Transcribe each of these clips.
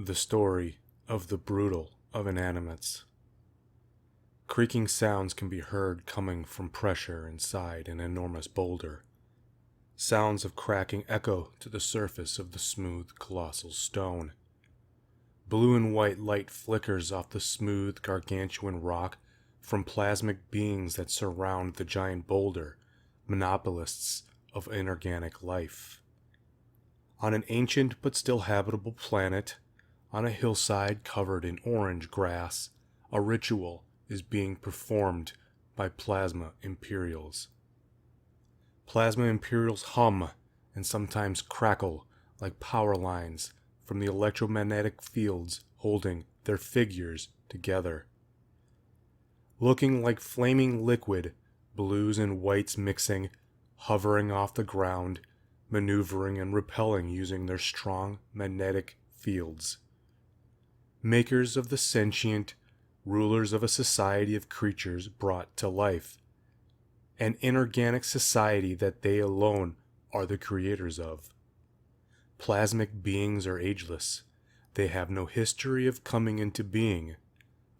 The story of the brutal of Inanimates. Creaking sounds can be heard coming from pressure inside an enormous boulder. Sounds of cracking echo to the surface of the smooth, colossal stone. Blue and white light flickers off the smooth, gargantuan rock from plasmic beings that surround the giant boulder, monopolists of inorganic life. On an ancient but still habitable planet, on a hillside covered in orange grass, a ritual is being performed by plasma imperials. Plasma imperials hum and sometimes crackle like power lines from the electromagnetic fields holding their figures together. Looking like flaming liquid, blues and whites mixing, hovering off the ground, maneuvering and repelling using their strong magnetic fields. Makers of the sentient, rulers of a society of creatures brought to life. An inorganic society that they alone are the creators of. Plasmic beings are ageless. They have no history of coming into being.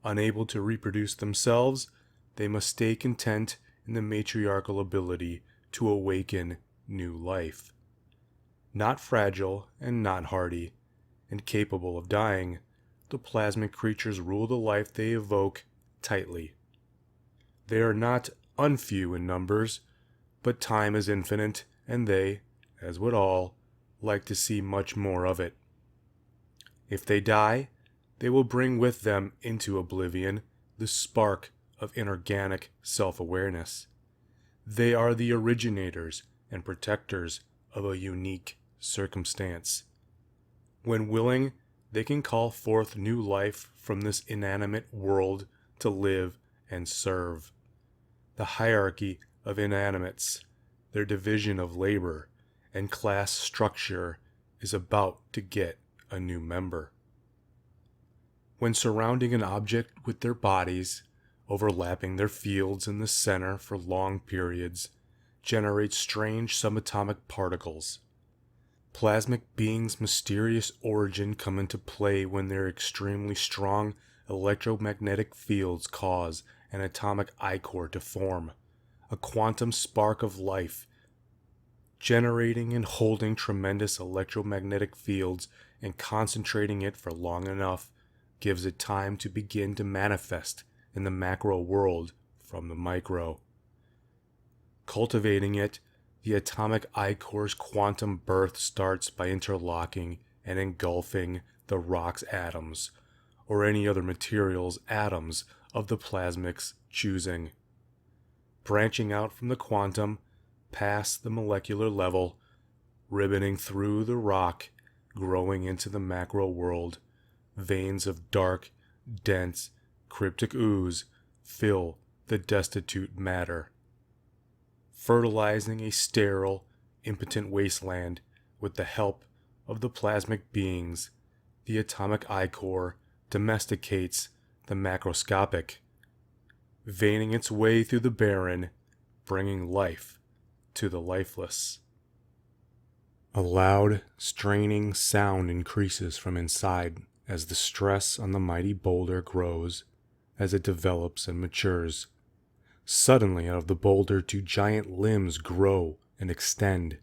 Unable to reproduce themselves, they must stay content in the matriarchal ability to awaken new life. Not fragile and not hardy, and capable of dying, the plasmic creatures rule the life they evoke tightly. They are not unfew in numbers, but time is infinite, and they, as with all, like to see much more of it. If they die, they will bring with them into oblivion the spark of inorganic self-awareness. They are the originators and protectors of a unique circumstance. When willing, they can call forth new life from this inanimate world to live and serve. The hierarchy of inanimates, their division of labor and class structure, is about to get a new member. When surrounding an object with their bodies, overlapping their fields in the center for long periods, generate strange subatomic particles. Plasmic beings' mysterious origin come into play when their extremely strong electromagnetic fields cause an atomic ichor to form, a quantum spark of life, generating and holding tremendous electromagnetic fields and concentrating it for long enough gives it time to begin to manifest in the macro world from the micro. Cultivating it, the atomic ichor's quantum birth starts by interlocking and engulfing the rock's atoms, or any other material's atoms of the plasmic's choosing. Branching out from the quantum, past the molecular level, ribboning through the rock, growing into the macro world, veins of dark, dense, cryptic ooze fill the destitute matter, fertilizing a sterile, impotent wasteland with the help of the plasmic beings. The atomic ichor domesticates the macroscopic, veining its way through the barren, bringing life to the lifeless. A loud, straining sound increases from inside as the stress on the mighty boulder grows, as it develops and matures. Suddenly out of the boulder two giant limbs grow and extend,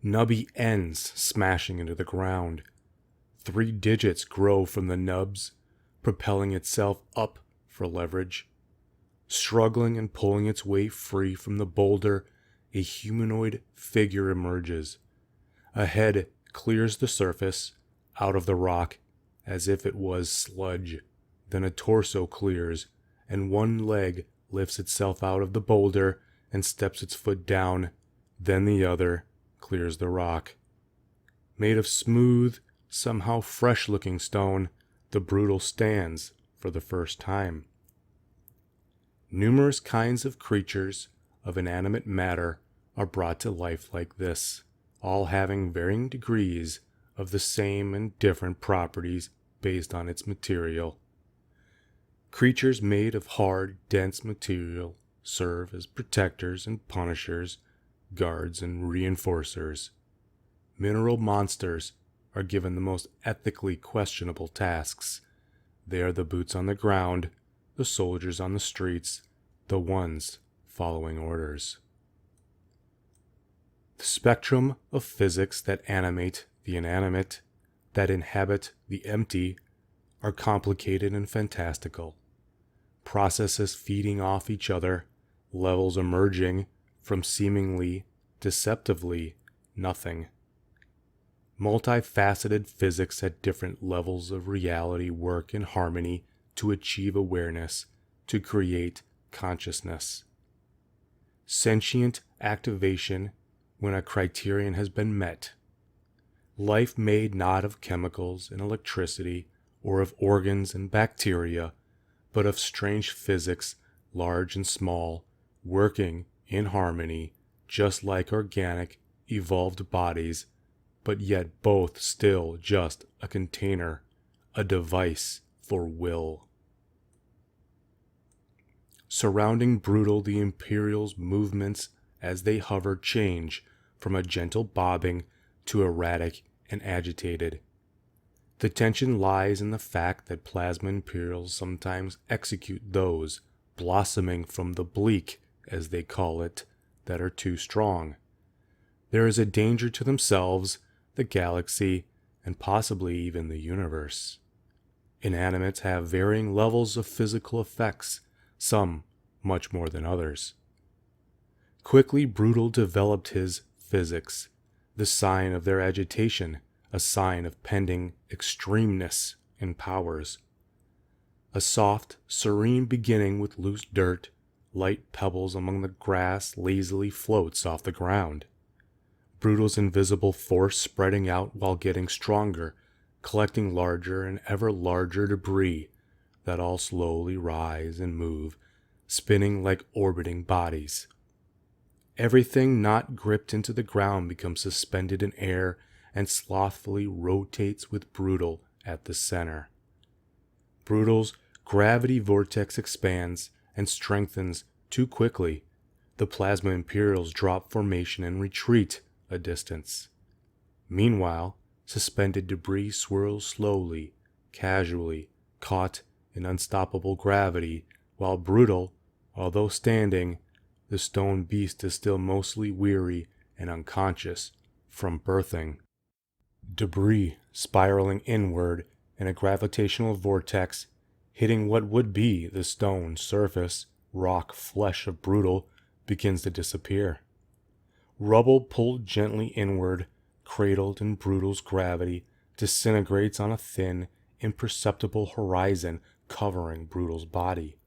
nubby ends smashing into the ground. 3 digits grow from the nubs, propelling itself up for leverage. Struggling and pulling its way free from the boulder, a humanoid figure emerges. A head clears the surface, out of the rock, as if it was sludge. Then a torso clears, and one leg lifts itself out of the boulder and steps its foot down. Then the other clears the rock. Made of smooth, somehow fresh-looking stone, the brutal stands for the first time. Numerous kinds of creatures of inanimate matter are brought to life like this, all having varying degrees of the same and different properties based on its material. Creatures made of hard, dense material serve as protectors and punishers, guards and reinforcers. Mineral monsters are given the most ethically questionable tasks. They are the boots on the ground, the soldiers on the streets, the ones following orders. The spectrum of physics that animate the inanimate, that inhabit the empty, are complicated and fantastical. Processes feeding off each other, levels emerging from seemingly, deceptively, nothing. Multifaceted physics at different levels of reality work in harmony to achieve awareness, to create consciousness. Sentient activation when a criterion has been met. Life made not of chemicals and electricity, or of organs and bacteria, but of strange physics, large and small, working in harmony, just like organic, evolved bodies, but yet both still just a container, a device for will. Surrounding Brutal, the Imperial's movements as they hover change from a gentle bobbing to erratic and agitated. The tension lies in the fact that plasma Imperials sometimes execute those blossoming from the bleak, as they call it, that are too strong. There is a danger to themselves, the galaxy, and possibly even the universe. Inanimates have varying levels of physical effects, some much more than others. Quickly Brutal developed his physics, the sign of their agitation, a sign of pending extremeness in powers. A soft, serene beginning with loose dirt, light pebbles among the grass lazily floats off the ground. Brutal's invisible force spreading out while getting stronger, collecting larger and ever larger debris that all slowly rise and move, spinning like orbiting bodies. Everything not gripped into the ground becomes suspended in air and slothfully rotates with Brutal at the center. Brutal's gravity vortex expands and strengthens too quickly. The plasma Imperials drop formation and retreat a distance. Meanwhile, suspended debris swirls slowly, casually, caught in unstoppable gravity, while Brutal, although standing, the stone beast is still mostly weary and unconscious from birthing. Debris spiraling inward in a gravitational vortex, hitting what would be the stone surface, rock flesh of Brutal, begins to disappear. Rubble pulled gently inward, cradled in Brutal's gravity, disintegrates on a thin, imperceptible horizon covering Brutal's body.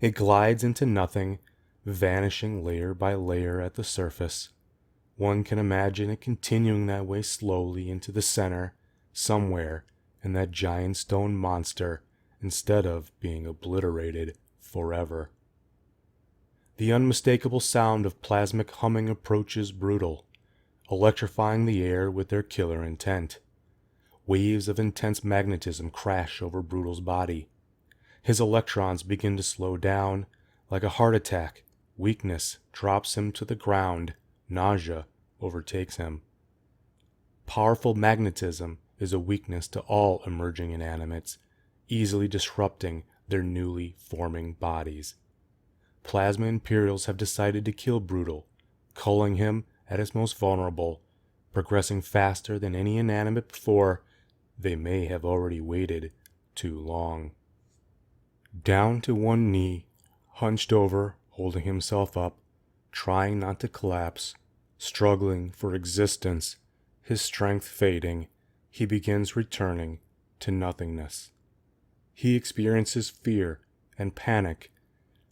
It glides into nothing, vanishing layer by layer at the surface. One can imagine it continuing that way slowly into the center, somewhere in that giant stone monster, instead of being obliterated forever. The unmistakable sound of plasmic humming approaches Brutal, electrifying the air with their killer intent. Waves of intense magnetism crash over Brutal's body. His electrons begin to slow down. Like a heart attack, weakness drops him to the ground, nausea overtakes him. Powerful magnetism is a weakness to all emerging inanimates, easily disrupting their newly forming bodies. Plasma Imperials have decided to kill Brutal, culling him at his most vulnerable, progressing faster than any inanimate before. They may have already waited too long. Down to one knee, hunched over, holding himself up, trying not to collapse, struggling for existence, his strength fading, he begins returning to nothingness. He experiences fear and panic.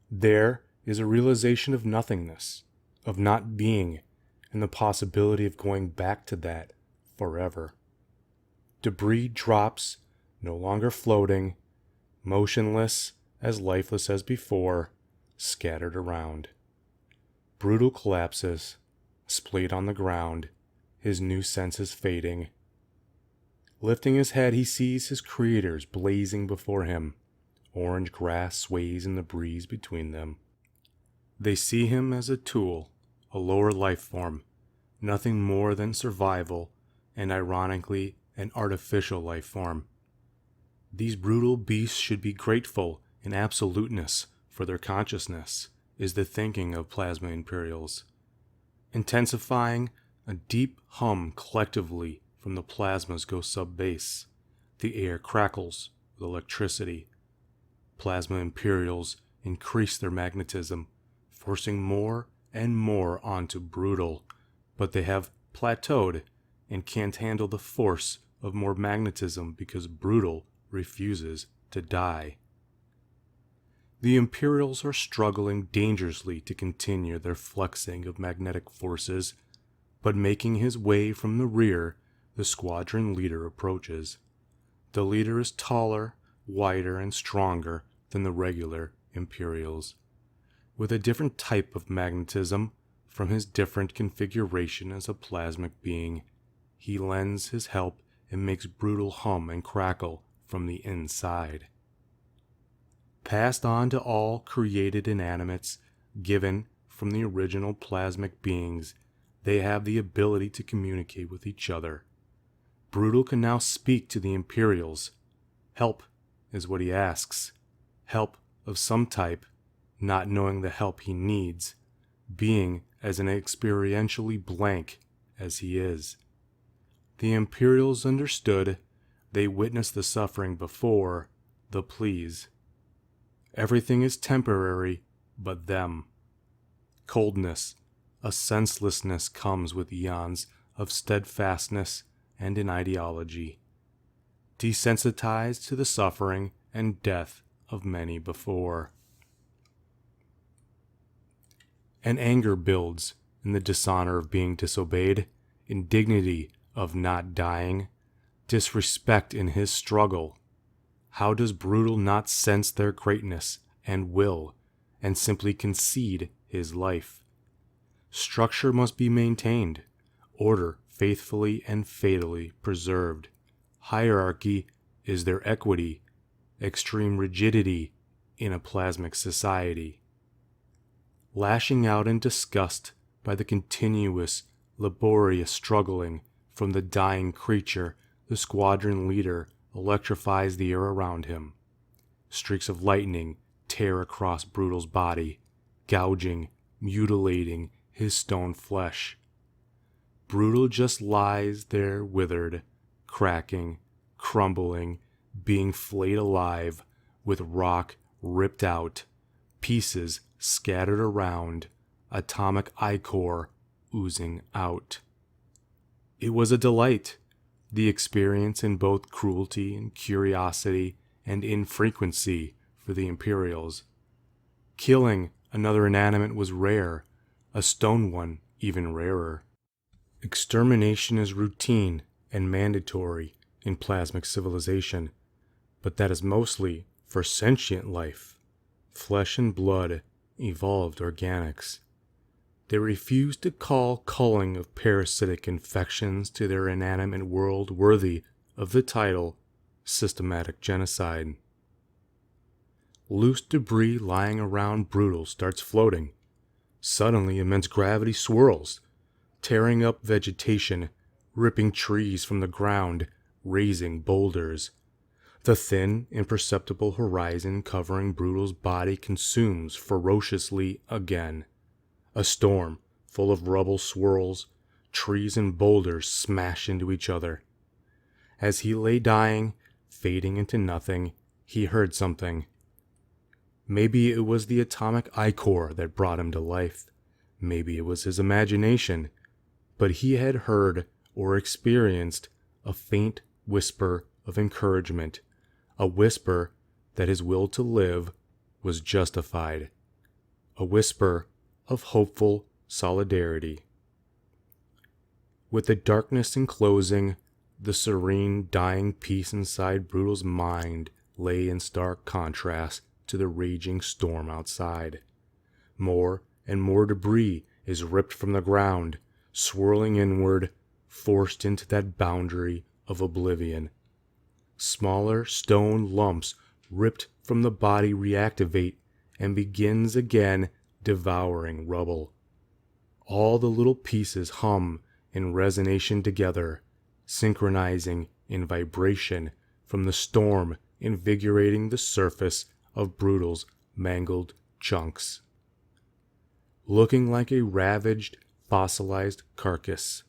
There is a realization of nothingness, of not being, and the possibility of going back to that forever. Debris drops, no longer floating, motionless, as lifeless as before, scattered around. Brutal collapses, splayed on the ground, his new senses fading. Lifting his head, he sees his creators blazing before him. Orange grass sways in the breeze between them. They see him as a tool, a lower life form, nothing more than survival, and ironically, an artificial life form. These brutal beasts should be grateful in absoluteness for their consciousness, is the thinking of plasma Imperials. Intensifying, a deep hum collectively from the plasmas goes sub-bass. The air crackles with electricity. Plasma Imperials increase their magnetism, forcing more and more onto Brutal, but they have plateaued and can't handle the force of more magnetism because Brutal refuses to die. The Imperials are struggling dangerously to continue their flexing of magnetic forces, but making his way from the rear, the squadron leader approaches. The leader is taller, wider, and stronger than the regular Imperials, with a different type of magnetism from his different configuration as a plasmic being. He lends his help and makes Brutal hum and crackle from the inside. Passed on to all created inanimates, given from the original plasmic beings, they have the ability to communicate with each other. Brutal can now speak to the Imperials. Help is what he asks. Help of some type, not knowing the help he needs, being as an experientially blank as he is. The Imperials understood. They witnessed the suffering before the pleas. Everything is temporary but them. Coldness, a senselessness comes with eons of steadfastness and an ideology. Desensitized to the suffering and death of many before. An anger builds in the dishonor of being disobeyed, indignity of not dying, disrespect in his struggle. How does Brutal not sense their greatness and will, and simply concede his life? Structure must be maintained, order faithfully and fatally preserved. Hierarchy is their equity, extreme rigidity in a plasmic society. Lashing out in disgust by the continuous, laborious struggling from the dying creature, the squadron leader electrifies the air around him. Streaks of lightning tear across Brutal's body, gouging, mutilating his stone flesh. Brutal just lies there withered, cracking, crumbling, being flayed alive, with rock ripped out, pieces scattered around, atomic ichor oozing out. It was a delight, the experience in both cruelty and curiosity and infrequency for the Imperials. Killing another inanimate was rare, a stone one even rarer. Extermination is routine and mandatory in plasmic civilization, but that is mostly for sentient life, flesh and blood, evolved organics. They refuse to call culling of parasitic infections to their inanimate world worthy of the title systematic genocide. Loose debris lying around Brutal starts floating. Suddenly immense gravity swirls, tearing up vegetation, ripping trees from the ground, raising boulders. The thin, imperceptible horizon covering Brutal's body consumes ferociously again. A storm full of rubble swirls, trees and boulders smash into each other. As he lay dying, fading into nothing, he heard something. Maybe it was the atomic ichor that brought him to life. Maybe it was his imagination. But he had heard or experienced a faint whisper of encouragement, a whisper that his will to live was justified, a whisper of hopeful solidarity. With the darkness enclosing, the serene, dying peace inside Brutal's mind lay in stark contrast to the raging storm outside. More and more debris is ripped from the ground, swirling inward, forced into that boundary of oblivion. Smaller stone lumps ripped from the body reactivate and begins again devouring rubble. All the little pieces hum in resonation together, synchronizing in vibration from the storm invigorating the surface of Brutal's mangled chunks. Looking like a ravaged, fossilized carcass,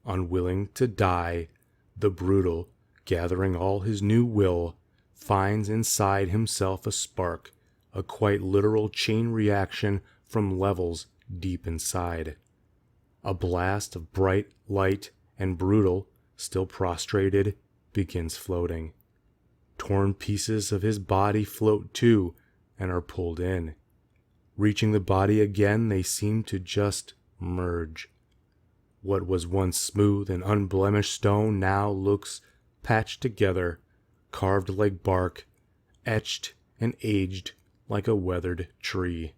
unwilling to die, the Brutal, gathering all his new will, finds inside himself a spark, a quite literal chain reaction from levels deep inside. A blast of bright light, and Brutal, still prostrated, begins floating. Torn pieces of his body float too and are pulled in. Reaching the body again, they seem to just merge. What was once smooth and unblemished stone now looks patched together, carved like bark, etched and aged like a weathered tree.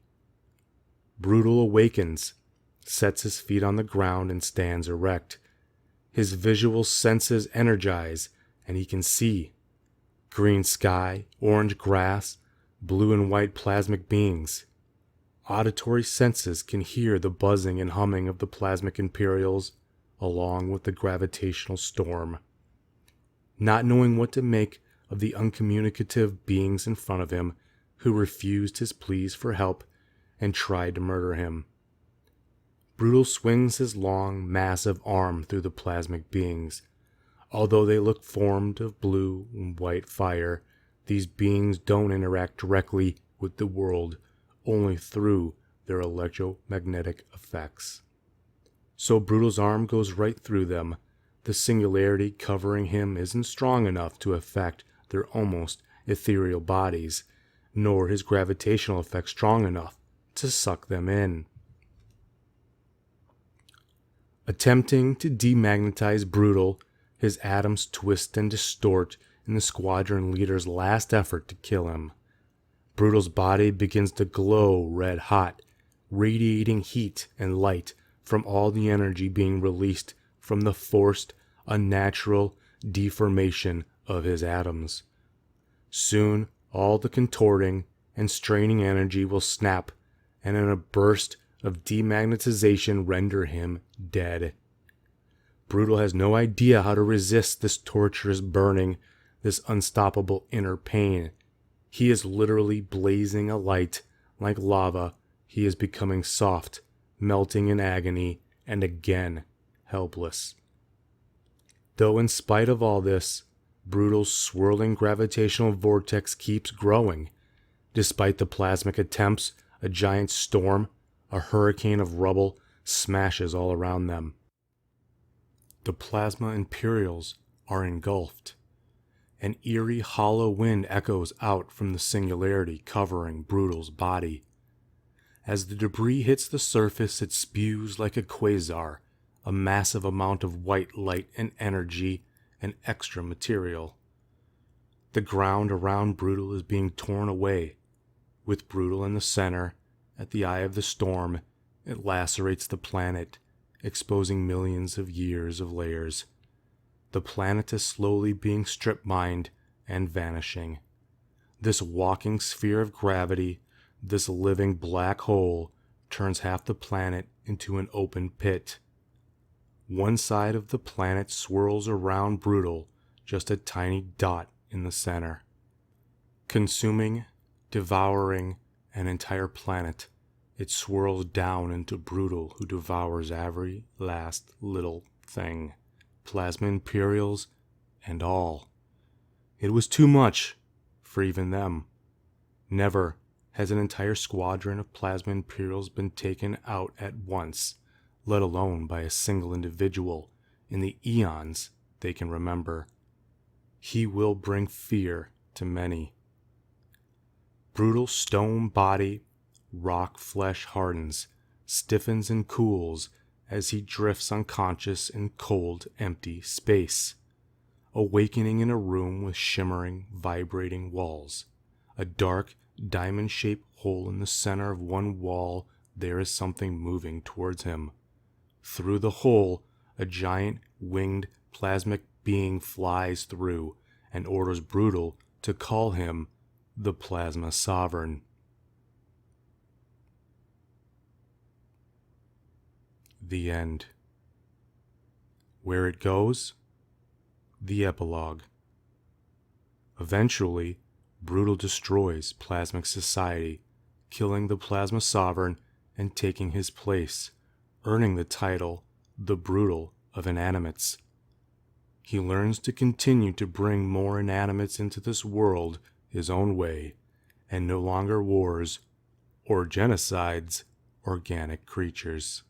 Brutal awakens, sets his feet on the ground and stands erect. His visual senses energize, and he can see. Green sky, orange grass, blue and white plasmic beings. Auditory senses can hear the buzzing and humming of the plasmic Imperials, along with the gravitational storm. Not knowing what to make of the uncommunicative beings in front of him, who refused his pleas for help and tried to murder him, Brutal swings his long, massive arm through the plasmic beings. Although they look formed of blue and white fire, these beings don't interact directly with the world, only through their electromagnetic effects. So Brutal's arm goes right through them. The singularity covering him isn't strong enough to affect their almost ethereal bodies, nor his gravitational effect strong enough to suck them in. Attempting to demagnetize Brutal, his atoms twist and distort in the squadron leader's last effort to kill him. Brutal's body begins to glow red hot, radiating heat and light from all the energy being released from the forced, unnatural deformation of his atoms. Soon, all the contorting and straining energy will snap, and in a burst of demagnetization render him dead. Brutal has no idea how to resist this torturous burning, this unstoppable inner pain. He is literally blazing a light like lava. He is becoming soft, melting in agony, and again helpless. Though in spite of all this, Brutal's swirling gravitational vortex keeps growing. Despite the plasmic attempts, a giant storm, a hurricane of rubble, smashes all around them. The plasma Imperials are engulfed. An eerie hollow wind echoes out from the singularity covering Brutal's body. As the debris hits the surface, it spews like a quasar, a massive amount of white light and energy and extra material. The ground around Brutal is being torn away. With Brutal in the center, at the eye of the storm, it lacerates the planet, exposing millions of years of layers. The planet is slowly being strip-mined and vanishing. This walking sphere of gravity, this living black hole, turns half the planet into an open pit. One side of the planet swirls around Brutal, just a tiny dot in the center. Consuming, devouring an entire planet, it swirls down into Brutal, who devours every last little thing, plasma Imperials and all. It was too much for even them. Never has an entire squadron of plasma Imperials been taken out at once, let alone by a single individual, in the eons they can remember. He will bring fear to many. Brutal's stone body, rock flesh hardens, stiffens and cools as he drifts unconscious in cold, empty space, awakening in a room with shimmering, vibrating walls. A dark, diamond-shaped hole in the center of one wall. There is something moving towards him. Through the hole, a giant, winged, plasmic being flies through and orders Brutal to call him the Plasma Sovereign. The end. Where it goes, The Epilogue. Eventually, Brutal destroys Plasmic Society, killing the Plasma Sovereign and taking his place, earning the title the Brutal of Inanimates. He learns to continue to bring more Inanimates into this world his own way, and no longer wars or genocides organic creatures.